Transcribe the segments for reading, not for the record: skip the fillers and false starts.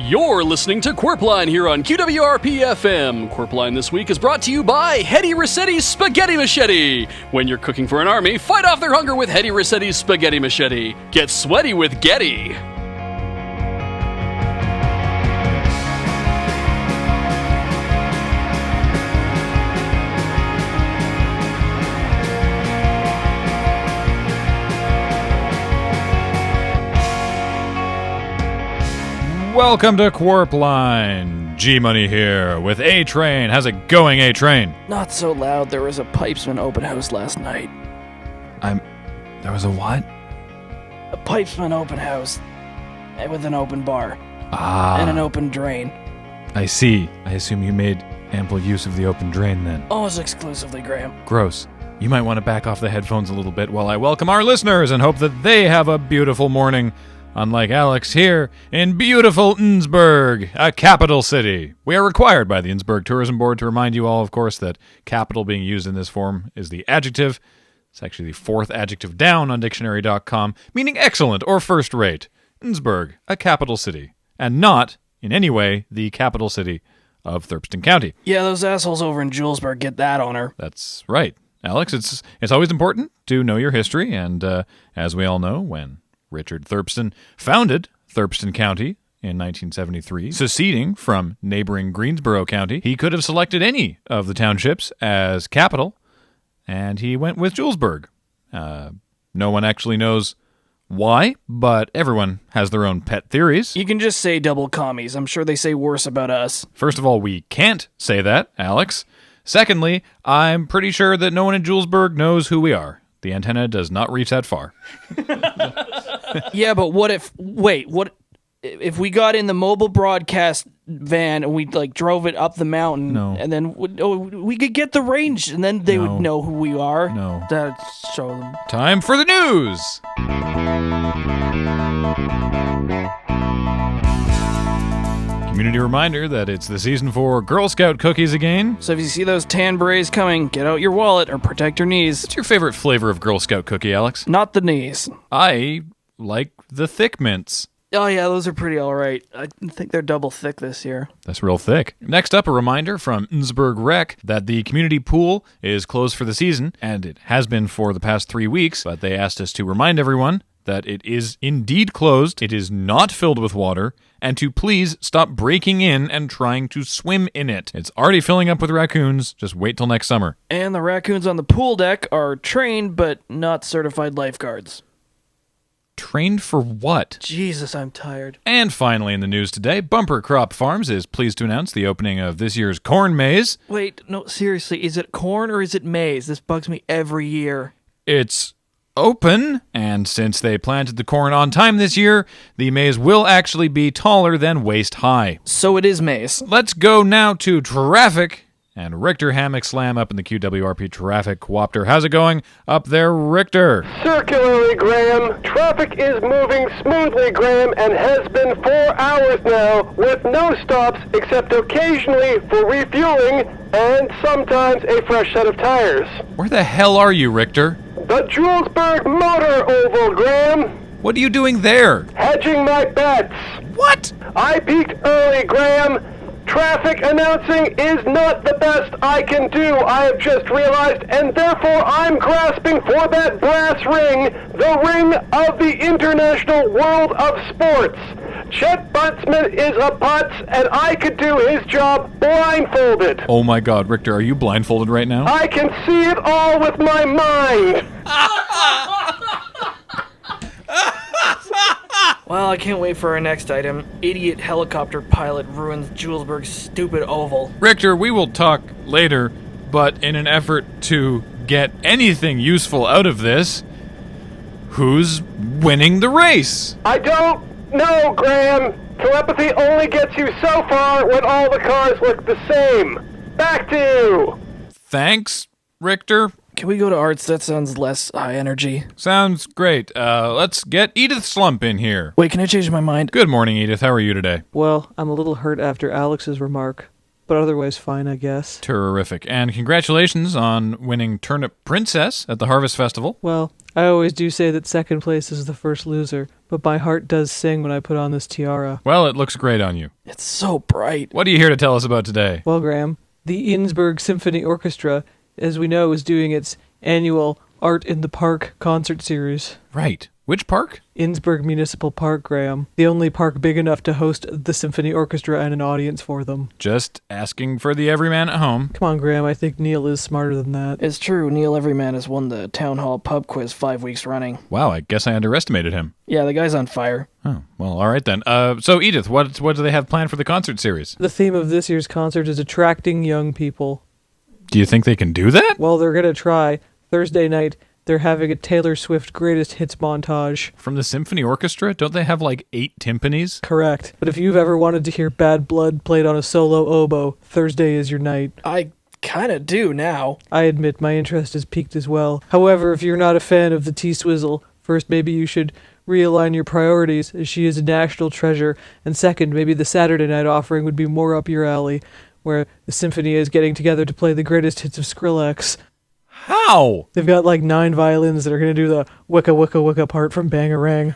You're listening to Qwerpline here on QWRP-FM. Qwerpline this week is brought to you by Hetty Rossetti's Spaghetti Machete. When you're cooking for an army, fight off their hunger with Hetty Rossetti's Spaghetti Machete. Get sweaty with Getty. Welcome to Qwerpline. G-Money here with A-Train. How's it going, A-Train? Not so loud. There was a Pipesman open house last night. There was a what? A Pipesman open house with an open bar And an open drain. I see. I assume you made ample use of the open drain then. Almost exclusively, Graham. Gross. You might want to back off the headphones a little bit while I welcome our listeners and hope that they have a beautiful morning. Unlike Alex here in beautiful Innsbruck, a capital city. We are required by the Innsbruck Tourism Board to remind you all, of course, that capital being used in this form is the adjective. It's actually the fourth adjective down on dictionary.com, meaning excellent or first rate. Innsbruck, a capital city, and not, in any way, the capital city of Thurston County. Yeah, those assholes over in Julesburg get that honor. That's right. Alex, it's always important to know your history, and as we all know, when Richard Thurston founded Thurston County in 1973, seceding from neighboring Greensboro County. He could have selected any of the townships as capital, and he went with Julesburg. No one actually knows why, but everyone has their own pet theories. You can just say double commies. I'm sure they say worse about us. First of all, we can't say that, Alex. Secondly, I'm pretty sure that no one in Julesburg knows who we are. The antenna does not reach that far. Yeah, but what if we got in the mobile broadcast van and we drove it up the mountain? No. And then we could get the range, and then they would know who we are. No. That'd show them. Time for the news! Community reminder that it's the season for Girl Scout cookies again. So if you see those tan berets coming, get out your wallet or protect your knees. What's your favorite flavor of Girl Scout cookie, Alex? Not the knees. I like the thick mints. Oh yeah, those are pretty alright. I think they're double thick this year. That's real thick. Next up, a reminder from Innsbruck Rec that the community pool is closed for the season, and it has been for the past 3 weeks, but they asked us to remind everyone that it is indeed closed, it is not filled with water, and to please stop breaking in and trying to swim in it. It's already filling up with raccoons, just wait till next summer. And the raccoons on the pool deck are trained but not certified lifeguards. Trained for what? Jesus, I'm tired. And finally in the news today, Bumper Crop Farms is pleased to announce the opening of this year's corn maze. Wait, no, seriously, is it corn or is it maize? This bugs me every year. It's open, and since they planted the corn on time this year, the maze will actually be taller than waist high. So it is maize. Let's go now to traffic, and Richter Hammock Slam up in the QWRP Traffic Coopter. How's it going up there, Richter? Circularly, Graham. Traffic is moving smoothly, Graham, and has been 4 hours now, with no stops except occasionally for refueling and sometimes a fresh set of tires. Where the hell are you, Richter? The Julesburg Motor Oval, Graham. What are you doing there? Hedging my bets. What? I peaked early, Graham. Traffic announcing is not the best I can do, I have just realized, and therefore I'm grasping for that brass ring, the ring of the international world of sports. Chet Buntsman is a putz, and I could do his job blindfolded. Oh my god, Richter, are you blindfolded right now? I can see it all with my mind. Well, I can't wait for our next item. Idiot helicopter pilot ruins Julesburg's stupid oval. Richter, we will talk later, but in an effort to get anything useful out of this, who's winning the race? I don't know, Graham. Telepathy only gets you so far when all the cars look the same. Back to you. Thanks, Richter. Can we go to arts? That sounds less high energy. Sounds great. Let's get Edith Slump in here. Wait, can I change my mind? Good morning, Edith. How are you today? Well, I'm a little hurt after Alex's remark, but but otherwise fine, I guess. Terrific. And congratulations on winning Turnip Princess at the Harvest Festival. Well, I always do say that second place is the first loser, but my heart does sing when I put on this tiara. Well, it looks great on you. It's so bright. What are you here to tell us about today? Well, Graham, the Innsbruck Symphony Orchestra, as we know, is doing its annual Art in the Park concert series. Right. Which park? Innsbruck Municipal Park, Graham. The only park big enough to host the symphony orchestra and an audience for them. Just asking for the everyman at home. Come on, Graham, I think Neil is smarter than that. It's true, Neil Everyman has won the Town Hall pub quiz 5 weeks running. Wow, I guess I underestimated him. Yeah, the guy's on fire. Oh, well, all right then. So, Edith, what do they have planned for the concert series? The theme of this year's concert is attracting young people. Do you think they can do that? Well, they're going to try. Thursday night, they're having a Taylor Swift greatest hits montage. From the symphony orchestra? Don't they have like 8 timpanis? Correct. But if you've ever wanted to hear Bad Blood played on a solo oboe, Thursday is your night. I kinda do now. I admit my interest has peaked as well. However, if you're not a fan of the T-Swizzle, first maybe you should realign your priorities, as she is a national treasure, and second, maybe the Saturday night offering would be more up your alley, where the symphony is getting together to play the greatest hits of Skrillex. How? They've got like 9 violins that are going to do the wicka wicka wicka part from Bangarang.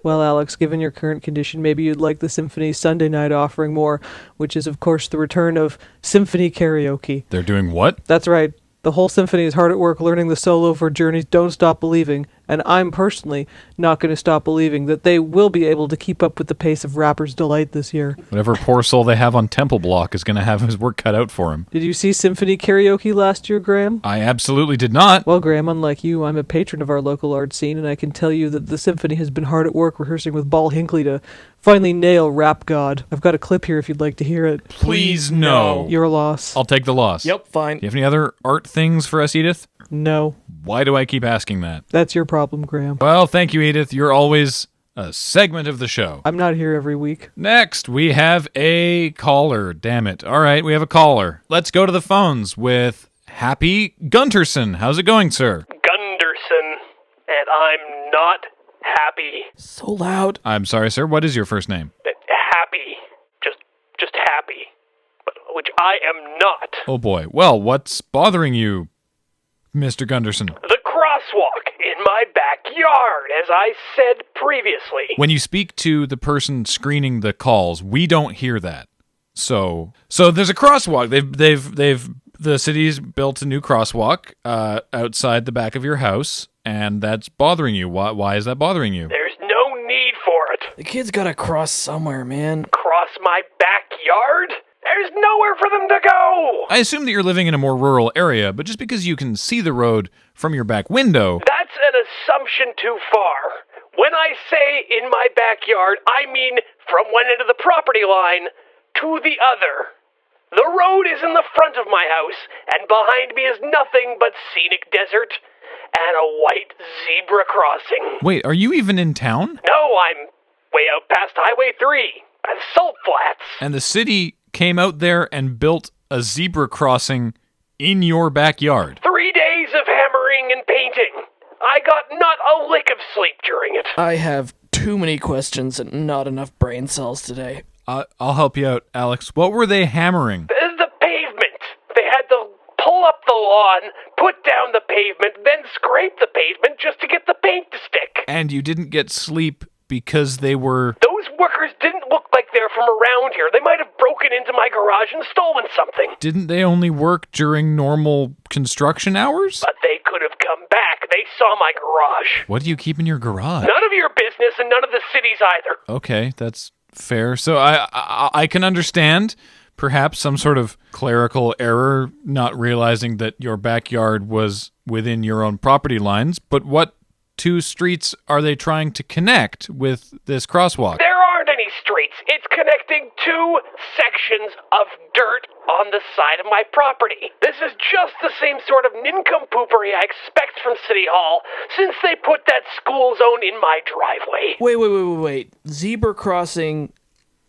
Well, Alex, given your current condition, maybe you'd like the Symphony Sunday night offering more, which is, of course, the return of symphony karaoke. They're doing what? That's right. The whole symphony is hard at work learning the solo for Journey's Don't Stop Believing, and I'm personally not going to stop believing that they will be able to keep up with the pace of Rapper's Delight this year. Whatever poor soul they have on Temple Block is going to have his work cut out for him. Did you see symphony karaoke last year, Graham? I absolutely did not. Well, Graham, unlike you, I'm a patron of our local art scene, and I can tell you that the symphony has been hard at work rehearsing with Ball Hinckley to finally nail Rap God. I've got a clip here if you'd like to hear it. Please no. Your loss. I'll take the loss. Yep, fine. Do you have any other art things for us, Edith? No. Why do I keep asking that? That's your problem, Graham. Well, thank you, Edith. You're always a segment of the show. I'm not here every week. Next, we have a caller. Damn it. All right, we have a caller. Let's go to the phones with Happy Gunterson. How's it going, sir? Gunderson, and I'm not happy. So loud. I'm sorry, sir. What is your first name? Happy. Just happy. But which I am not. Oh, boy. Well, what's bothering you, Mr. Gunderson? The crosswalk in my backyard, as I said previously. When you speak to the person screening the calls, we don't hear that. So there's a crosswalk. The city's built a new crosswalk outside the back of your house, and that's bothering you. Why is that bothering you? There's no need for it. The kid's gotta cross somewhere, man. Cross my backyard? There's nowhere for them to go. I assume that you're living in a more rural area, but just because you can see the road from your back window... That's an assumption too far. When I say in my backyard, I mean from one end of the property line to the other. The road is in the front of my house, and behind me is nothing but scenic desert and a white zebra crossing. Wait, are you even in town? No, I'm way out past Highway 3 and Salt Flats. And the city came out there and built a zebra crossing in your backyard. 3 days of hammering and painting. I got not a lick of sleep during it. I have too many questions and not enough brain cells today. I'll help you out, Alex. What were they hammering? The pavement. They had to pull up the lawn, put down the pavement, then scrape the pavement just to get the paint to stick. And you didn't get sleep because they were... Those workers didn't look like they're from around here. They might have broken into my garage and stolen something. Didn't they only work during normal construction hours? But they could have come back. They saw my garage. What do you keep in your garage? None of your business and none of the city's either. Okay, that's fair. So I can understand perhaps some sort of clerical error, not realizing that your backyard was within your own property lines, but what two streets are they trying to connect with this crosswalk? There aren't any streets. It's connecting 2 sections of dirt on the side of my property. This is just the same sort of nincompoopery I expect from City Hall since they put that school zone in my driveway. Wait. Zebra crossing,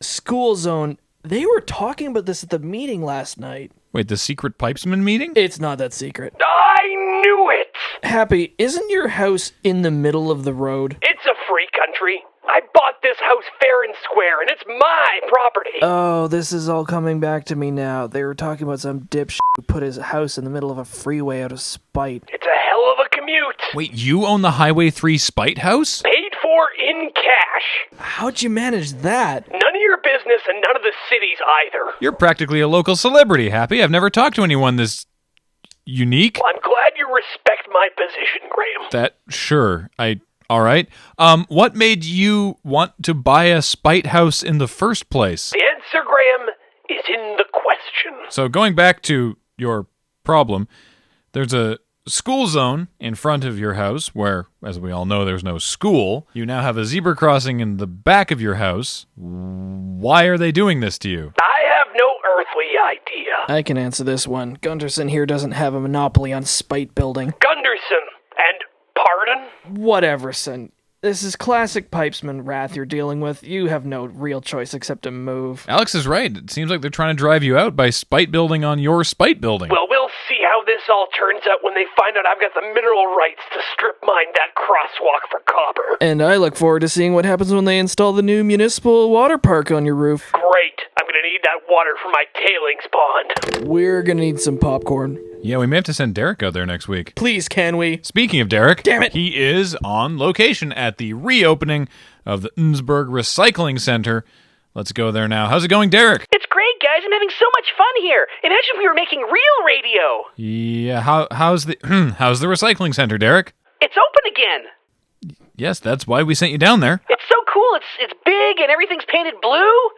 school zone. They were talking about this at the meeting last night. Wait, the secret pipesman meeting? It's not that secret. I knew it! Happy, isn't your house in the middle of the road? It's a free country. I bought this house fair fair and square, and it's my property. Oh, this is all coming back to me now. They were talking about some dipshit who put his house in the middle of a freeway out of spite. It's a hell of a commute. Wait, you own the Highway 3 Spite House? Paid for in cash. How'd you manage that? None of your business and none of the city's either. You're practically a local celebrity, Happy. I've never talked to anyone this unique. Well, I'm glad you respect my position, Graham. Sure. All right. What made you want to buy a Spite House in the first place? The answer, Graham, is in the question. So going back to your problem, there's a school zone in front of your house where, as we all know, there's no school. You now have a zebra crossing in the back of your house. Why are they doing this to you? I have no earthly idea. I can answer this one. Gunderson here doesn't have a monopoly on spite building. Gunderson and pardon? Whatever, son. This is classic pipesman wrath you're dealing with. You have no real choice except to move. Alex is right. It seems like they're trying to drive you out by spite building on your spite building. Well, we'll see how this all turns out when they find out I've got the mineral rights to strip mine that crosswalk for copper. And I look forward to seeing what happens when they install the new municipal water park on your roof. Great. I'm gonna need that water for my tailings pond. We're gonna need some popcorn. Yeah, we may have to send Derek out there next week. Please, can we? Speaking of Derek, Damn it. he is on location at the reopening of the Innsbruck Recycling Center. Let's go there now. How's it going, Derek? It's great, guys. I'm having so much fun here. Imagine if we were making real radio. Yeah, how's the how's the recycling center, Derek? It's open again. Yes, that's why we sent you down there. It's so cool. It's big and everything's painted blue.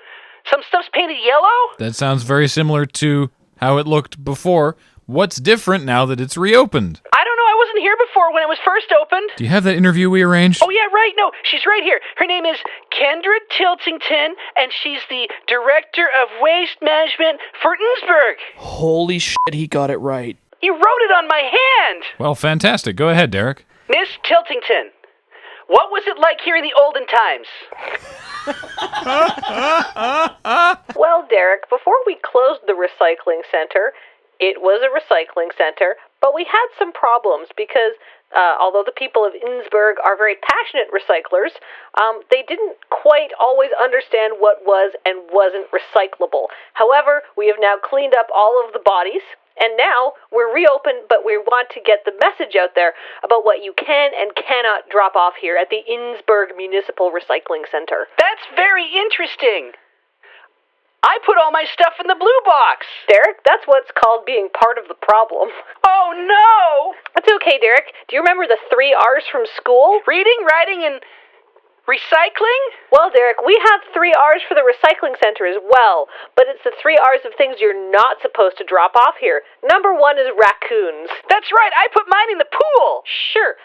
Some stuff's painted yellow. That sounds very similar to how it looked before. What's different now that it's reopened? I don't know. I wasn't here before when it was first opened. Do you have that interview we arranged? Oh, yeah, right. No, she's right here. Her name is Kendra Tiltington, and she's the Director of Waste Management for Innsbruck. Holy shit, he got it right. You wrote it on my hand. Well, fantastic. Go ahead, Derek. Miss Tiltington, what was it like here in the olden times? Well, Derek, before we closed the recycling center, it was a recycling center, but we had some problems because although the people of Innsbruck are very passionate recyclers, they didn't quite always understand what was and wasn't recyclable. However, we have now cleaned up all of the bodies, and now we're reopened, but we want to get the message out there about what you can and cannot drop off here at the Innsbruck Municipal Recycling Center. That's very interesting. I put all my stuff in the blue box. Derek, that's what's called being part of the problem. Oh, no. It's okay, Derek. Do you remember the 3 R's from school? Reading, writing, and recycling? Well, Derek, we have 3 R's for the recycling center as well, but it's the 3 R's of things you're not supposed to drop off here. Number 1 is raccoons. That's right. I put mine in the pool. Sure.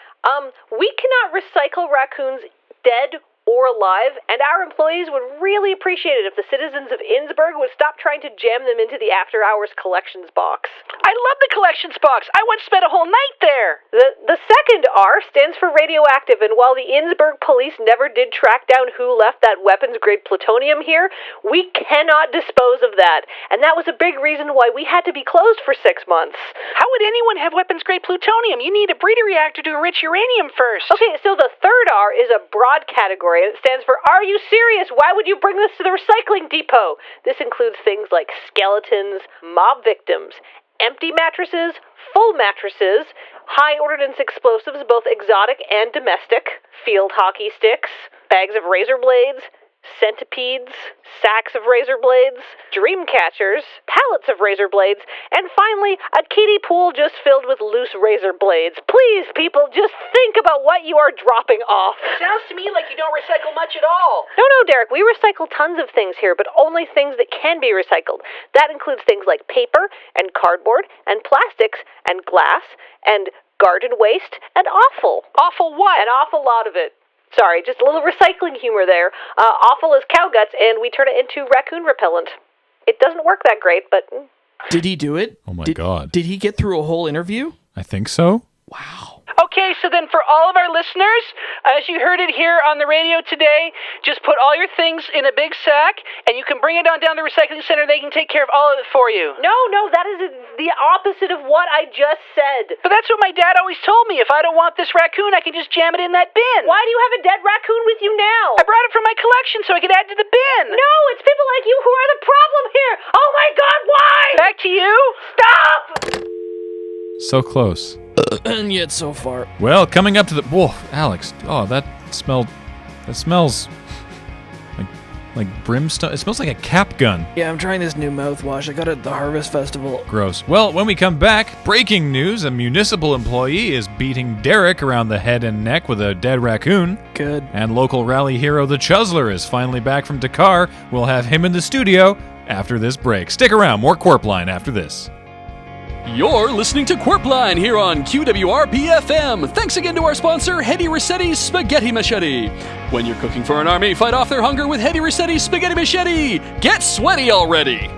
We cannot recycle raccoons dead or alive, and our employees would really appreciate it if the citizens of Innsbruck would stop trying to jam them into the after-hours collections box. I love the collections box. I once spent a whole night there. The second R stands for radioactive, and while the Innsbruck police never did track down who left that weapons-grade plutonium here, we cannot dispose of that, and that was a big reason why we had to be closed for 6 months. How would anyone have weapons-grade plutonium? You need a breeder reactor to enrich uranium first. Okay, so the third R is a broad category, and it stands for, are you serious? Why would you bring this to the recycling depot? This includes things like skeletons, mob victims, empty mattresses, full mattresses, high ordnance explosives, both exotic and domestic, field hockey sticks, bags of razor blades, centipedes, sacks of razor blades, dream catchers, pallets of razor blades, and finally, a kiddie pool just filled with loose razor blades. Please, people, just think about what you are dropping off. Sounds to me like you don't recycle much at all. No, Derek, we recycle tons of things here, but only things that can be recycled. That includes things like paper and cardboard and plastics and glass and garden waste and offal. Offal what? An awful lot of it. Sorry, just a little recycling humor there. Offal is cow guts, and we turn it into raccoon repellent. It doesn't work that great, but... Did he do it? Oh my God. Did he get through a whole interview? I think so. Wow. Okay, so then for all of our listeners, as you heard it here on the radio today, just put all your things in a big sack, and you can bring it on down to the recycling center. They can take care of all of it for you. No, that is the opposite of what I just said. But that's what my dad always told me. If I don't want this raccoon, I can just jam it in that bin. Why do you have a dead raccoon with you now? I brought it from my collection so I could add to the bin. No, it's people like you who are the problem here. Oh my God, why? Back to you. Stop! So close. And yet so far. Well, coming up to the... Whoa, Alex. Oh, that smells like brimstone. It smells like a cap gun. Yeah, I'm trying this new mouthwash. I got it at the Harvest Festival. Gross. Well, when we come back, breaking news. A municipal employee is beating Derek around the head and neck with a dead raccoon. Good. And local rally hero the Chuzzler is finally back from Dakar. We'll have him in the studio after this break. Stick around. More Qwerpline after this. You're listening to Qwerpline here on QWRP-FM. Thanks again to our sponsor, Hedy Rossetti's Spaghetti Machete. When you're cooking for an army, fight off their hunger with Hedy Rossetti's Spaghetti Machete. Get sweaty already!